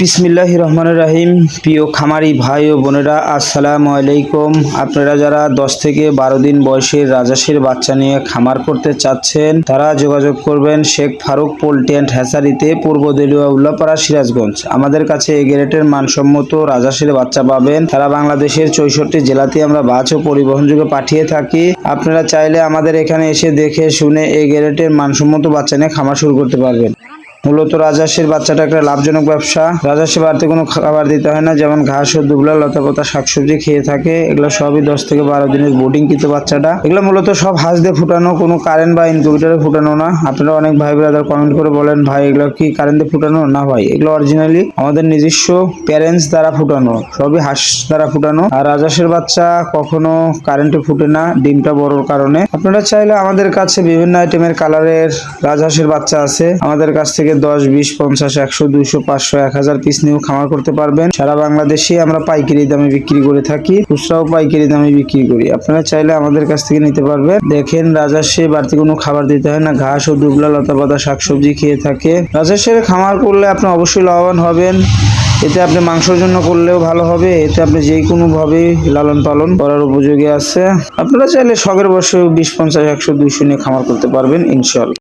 বিসমিল্লাহির রহমানির রহিম। প্রিয় খামারি ভাই ও বোনেরা, আসসালামু আলাইকুম। আপনারা যারা 10 থেকে 12 দিন বয়সের রাজহাঁসের বাচ্চা নিয়ে খামার করতে চাচ্ছেন তারা যোগাযোগ করবেন শেখ ফারুক পোল্ট্রি অ্যান্ড হ্যাচারিতে, পূর্ব দেলুয়া উল্লাপাড়া, সিরাজগঞ্জ। আমাদের কাছে এ গ্রেডের মানসম্মত রাজহাঁসের বাচ্চা পাবেন। সারা বাংলাদেশের 64 জেলাতে আমরা বাস ও পরিবহন যোগে পাঠিয়ে থাকি। আপনারা চাইলে আমাদের এখানে এসে দেখে শুনে এ গ্রেডের মানসম্মত বাচ্চা নিয়ে খামার শুরু করতে পারবেন। মূলত রাজহাঁসের বাচ্চাটা একটা লাভজনক ব্যবসা। রাজহাঁসে বাড়তে কোনো খাবার দিতে হয় না, যেমন ঘাস ও দুবলা লতাপাতা শাকসবজি খেয়ে থাকে। এগুলো সবই 10 থেকে 12 দিনের বোর্ডিং কিন্তু বাচ্চাটা। এগুলো মূলত সব হাঁস দিয়ে ফুটানো, কোনো কারেন্ট বা ইনকিউবেটরে ফুটানো না। আপনারা অনেক ভাই ব্রাদার কমেন্ট করে বলেন, ভাই এগুলো কি কারেন্ট দিয়ে ফুটানো? না ভাই, এগুলো অরিজিনালি আমাদের নিজস্ব প্যারেন্টস দ্বারা ফুটানো, সবই হাঁস দ্বারা ফুটানো। আর রাজহাঁসের বাচ্চা কখনো কারেন্টে ফুটে না, ডিমটা বড়র কারণে। আপনারা চাইলে আমাদের কাছে বিভিন্ন আইটেমের কালারের রাজহাঁসের বাচ্চা আছে। আমাদের কাছ থেকে 10, 20, 50, 100, 200, 500, 1000 পিস নিয়েও খামার করতে পারবেন। সারা বাংলাদেশে আমরা পাইকারি দামে বিক্রি করে থাকি, খুচরাও পাইকারি দামে বিক্রি করি। আপনারা চাইলে আমাদের কাছ থেকে নিতে পারবেন। দেখেন, রাজহাঁসে বাড়তি কোনো খাবার দিতে হয় না, ঘাস ও দুবলা লতাপাতা শাকসবজি খেয়ে থাকে। রাজহাঁসের খামার করলে আপনি অবশ্যই লাভবান হবেন। এতে আপনি মাংসের জন্য করলেও ভালো হবে, এতে আপনি যে কোনো ভাবে লালন পালন করার উপযোগী আছে। আপনারা চাইলে শখের বসে 20, 50, 100, 200 নিয়ে খামার করতে পারবেন ইনশাআল্লাহ।